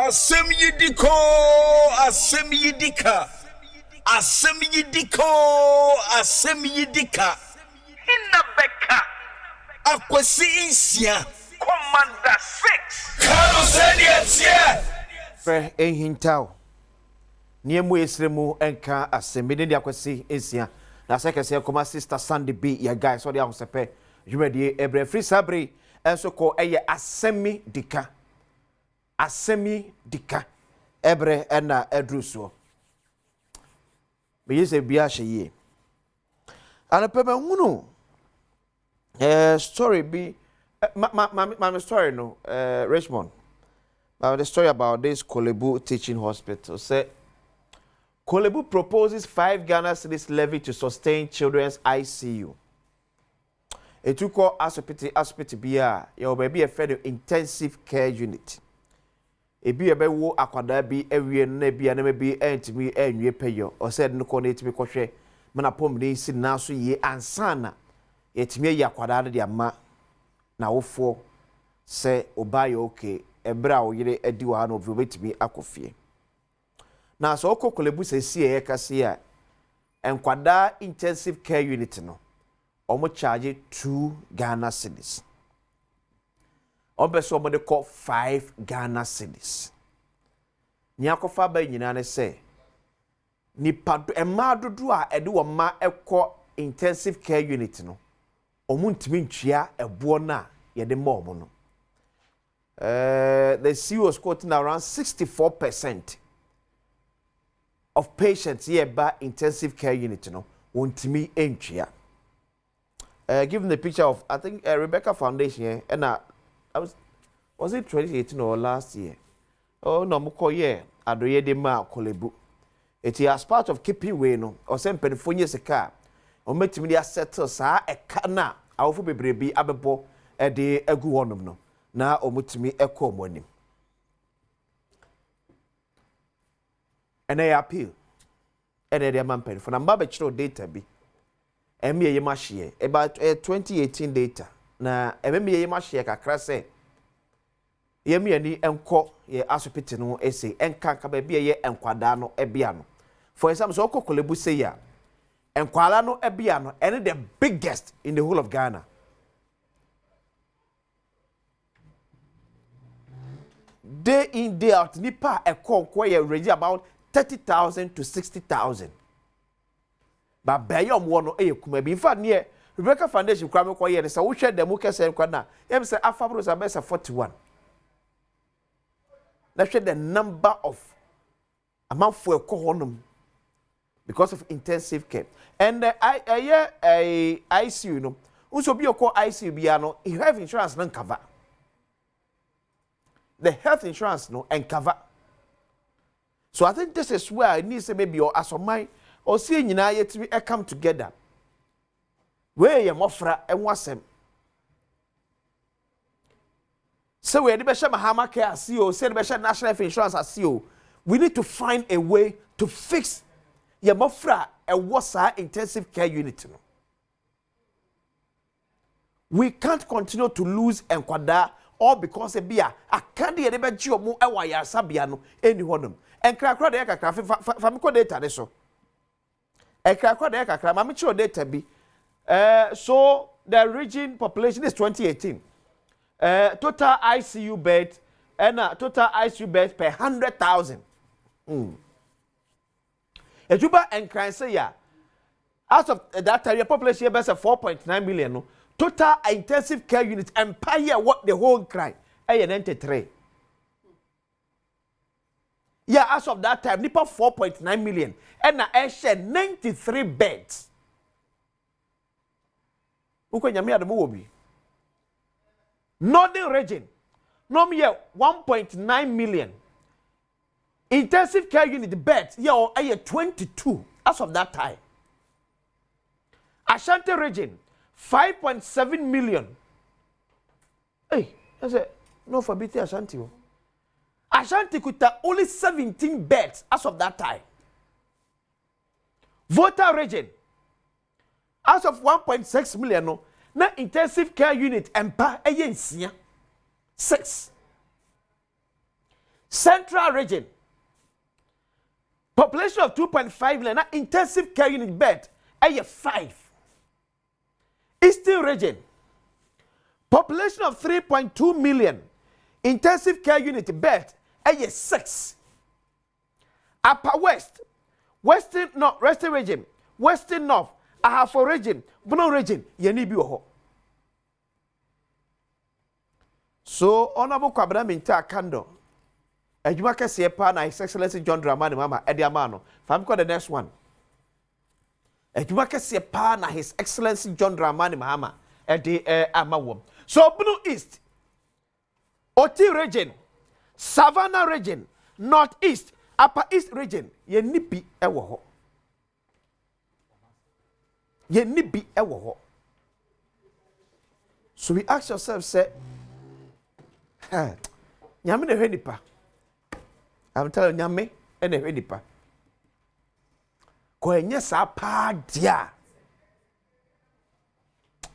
Asem yidiko, asem yidika. Asem yidiko, asem yidika. Hinna beka. Akwesi insia. Commander 6. Kano seniatia. Pre ehintao. Niemu esremu enka asem de akwesi insia. Na sekese koma sister Sandy B ya guys so de ahosepe. Jumedie ebre free sabre enso ko eye asemi dika. Asemi dika. Ebre ena edruso. Me yese bia hye. Anapema hunu. Story be my story no Richmond. The story about this Korle-Bu teaching hospital. Say Korle-Bu proposes 5 Ghana cedis levy to sustain children's ICU. It took all hospital bia your baby a fed intensive care unit. E bi ebe wo akwada bi ewie na bia na bi entimi enwie peyo o said no ko na etimi kohwe mana pom ni si na so ye ansana etimi ya akwada de ama na wofo se obaye okay ebra wo yire adi wa na obi betimi akofie na so Korle-Bu sesi e kase a enkwada intensive care unit no omo charge 2 Ghana cedis. Obeso mo de call 5 Ghana cedis. Ni akofa ba nyina ne se ni pado ema dodo a ede wo ma ekọ intensive care unit no omu ntimi ntwia ebo na ye de mo omo no. The CEO was quoting around 64% of patients here by intensive care unit no wontimi entwia. Given the picture of I think Rebecca Foundation here and was it 2018 or last year? Oh no, moko ye adoye de ma Korle-Bu. It is part of keeping way no or sem penfonye seka. O metimi dia settle sa eka na awofo bebrebe abebo e de agu wonom no. Na o mutimi ekọ monim. And I appeal. And they man pen for na mba be chiro data bi. Emi ye ma share about 2018 data. Na emi ye ma share kakra se yemi ani enko ye asopiti no ese enka ka ba bia ye enkwada no ebia no for example so Korle-Bu say ya enkwala no ebia no and the biggest in the whole of Ghana. Day in day out nipa ekọ ye range about 30,000 to 60,000 ba bayom wono kuma bi in fact near Rebecca Foundation kwa me kwa ye say wo hwe dem kese kwa na yem say afabro say be 41. Let's show the number of amount for a because of intensive care. And ICU, no, also be a call ICU, biano, you have insurance non cover. The health insurance no and cover. So I think this is where I need to maybe or as of my or seeing yet we come together. Where you offer and Asem. So we need to Mahama Care CEO, say the National Health Insurance CEO. We need to find a way to fix your mofra and what's our intensive care unit. We can't continue to lose enkwada all because a beer. I can't be able to move a wire sabiano anyone. And crack the aircraft famiko data so. A crack the aircraft, mamicho data be. So the region population is 2018. Total ICU bed and total ICU bed per 100,000. Ejuba and crime say ya. Out of that time, your population base of 4.9 million. No? Total intensive care units empire what the whole crime. 93. Yeah, as of that time, nipa 4.9 million and na share 93 beds. Uko nyame adamu obi. Northern region, no me 1.9 million. Intensive care unit beds, yeah, 22 as of that time. Ashanti region, 5.7 million. Hey, I said, no for BT Ashanti. Ashanti could have only 17 beds as of that time. Volta region, as of 1.6 million, no. Na intensive care unit empa eyensia 6 Central region, population of 2.5 million, intensive care unit bed, 5. Eastern region, population of 3.2 million, intensive care unit bed, 6. Upper West, Western North, Western region, Western North, Ahafo region, Bono region, yeni bi ho. So, honorable Kwabena Minta Kando, Ejuma kese pa na His Excellency John Dramani Mama Ediamano. Fam ko the next one. Ejuma kese pa na His Excellency John Dramani Mama Edi Amawom. So, Bono East, Oti region, Savannah region, Northeast, Upper East region, yeni bi ewo ho. Yeni bi ewo ho. So we ask yourself, say, Nyame ne hwe nipa. I'm telling you, Nyame ne hwe nipa. Ko enye sa pa dia.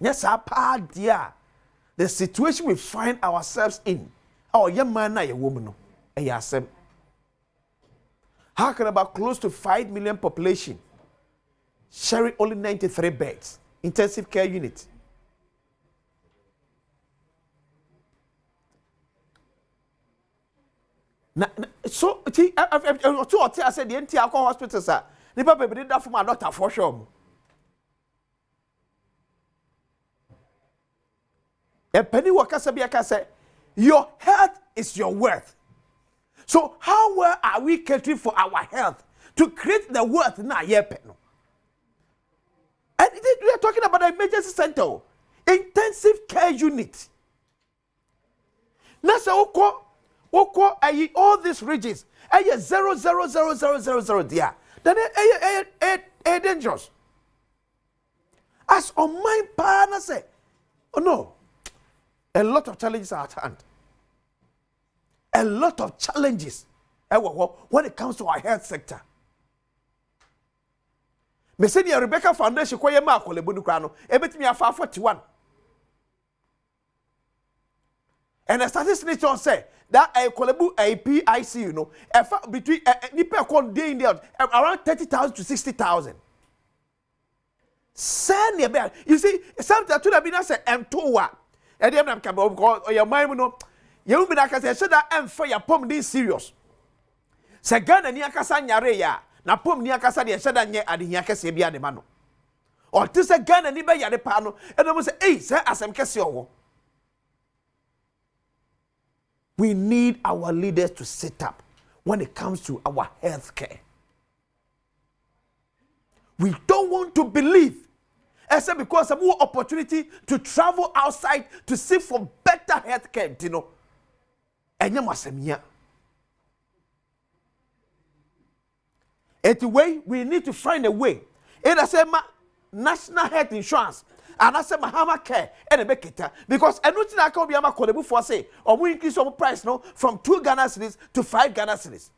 Nye sa pa dia. The situation we find ourselves in. Oh, ye man na ye woman no. E ya Asem. How can about close to 5 million population sharing only 93 beds, intensive care unit? So, I said the entire hospital, sir. The people did that for my daughter for sure. A penny worker say, your health is your worth. So, how well are we catering for our health to create the worth now? And we are talking about the emergency center, intensive care unit. Now, so all these regions, 0.00000 there. Then a dangerous. As on my partner say, oh no, a lot of challenges are at hand. A lot of challenges when it comes to our health sector. Me say the Rebecca Foundation kwa yema Korle-Bu no kra no ebetimi afa 41. And the statistics say that Korle-Bu ICU no between nipa kon day in there around 30,000 to 60,000. Send you see something to have been say M2 and them can go your mind no you be that say should that M for your pom this serious. Say Ghana ni akasa nyare ya na pom ni akasa de should that nye adehia kese bia de ma no. Or to say Ghana ni be yare pa no and them say eh say Asem kese owo. We need our leaders to sit up when it comes to our health care. We don't want to believe, except because some more opportunity to travel outside to seek for better health care, you know. And anyway, we need to find a way. It is a national health insurance. And I say Mahama care and a beketa because I know that can be a Korle-Bu for say or we increase our price no from 2 Ghana cedis to 5 Ghana cedis.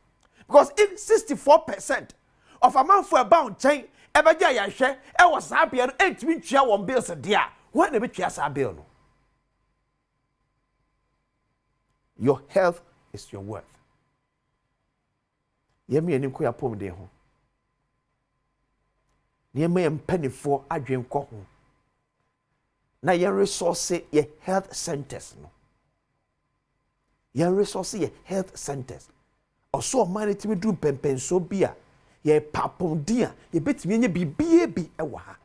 Because if 64% of a man for a bound chain ever ya share I was happy and 8 minutes one bills a dear. When the bit a bill no. Your health is your worth. Yemi and Nkuya pom de ho. Yemi and penny for adwen ko ho. Na your resource ye health centers no. Your resource ye health centers. Also man it me do pempen so bia ye papon dia ye betimi nye bibie bi e wa ha.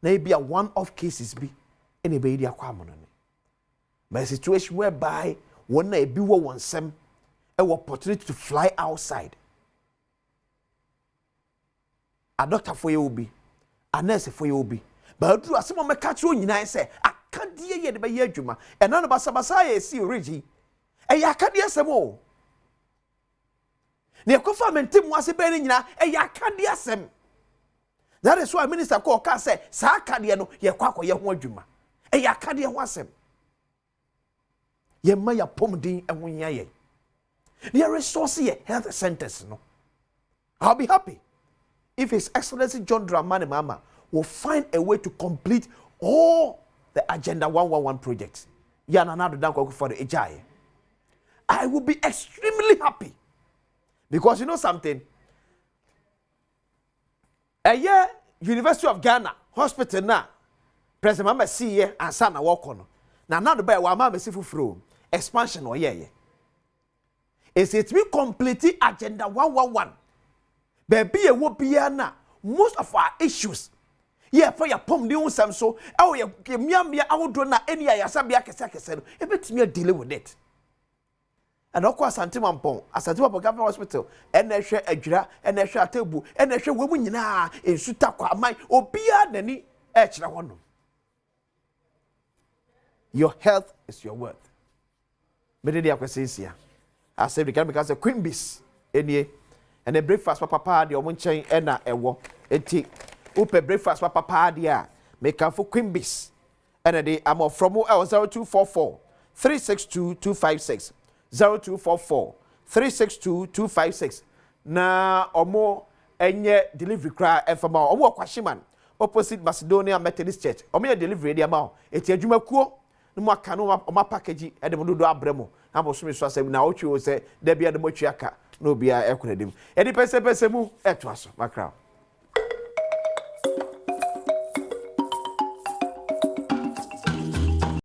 Na e bia one of cases bi ene be dia kwa mono ne. But a situation whereby one na e bi wo wonsem e opportunity to fly outside. A doctor for you be, a nurse for you be. But do asem me catch you nyina say akade ye de be ye adwuma e na no basabasa ye si origi e ya akade asem o ne ekofa mentem wase be ni nyina e ya akade asem. That is why minister call ka say sa akade no ye kwakọ ye ho adwuma e ya akade ho asem ye ma ya pomdin e ho nya ye ne resource ye health centers no. I'll be happy if His Excellency John Dramani Mama will find a way to complete all the Agenda 111 projects. Yana na do danko for the AJI. I will be extremely happy. Because you know something? A year, University of Ghana, hospital now, President Mama see ye and son a walk on. Now the bear, Mama see for expansion or ye. Is it we complete agenda 111? Baby, a wopiana, most of our issues. Yeah, for your pom new some so, oh, yeah, Mia, I would do not any Ayasabia Casacas, a bit me deal with it. And of course, Santimampon, as a government hospital, and I share a gra, and I share a table, and I share women in Sutaqua, my Obia, Nani, extra one. Your health is your worth. Media Quesencia. I said, because a queen bees, and a breakfast for papa, the omen chain, and a walk, a tea, upe breakfast for papa, dear, make up for queen bees. And a day, I'm from 0244 362 256. 0244 362 256 na omo enye delivery cry efama omo kwashiman opposite Macedonia Methodist Church omo delivery dia ma eti adwumakuo no mo aka no omo package e de mo dodo abremo na mo so asem na otwe o se da bia de mo twa aka na obia ekuradim e di pese mu eto aso makra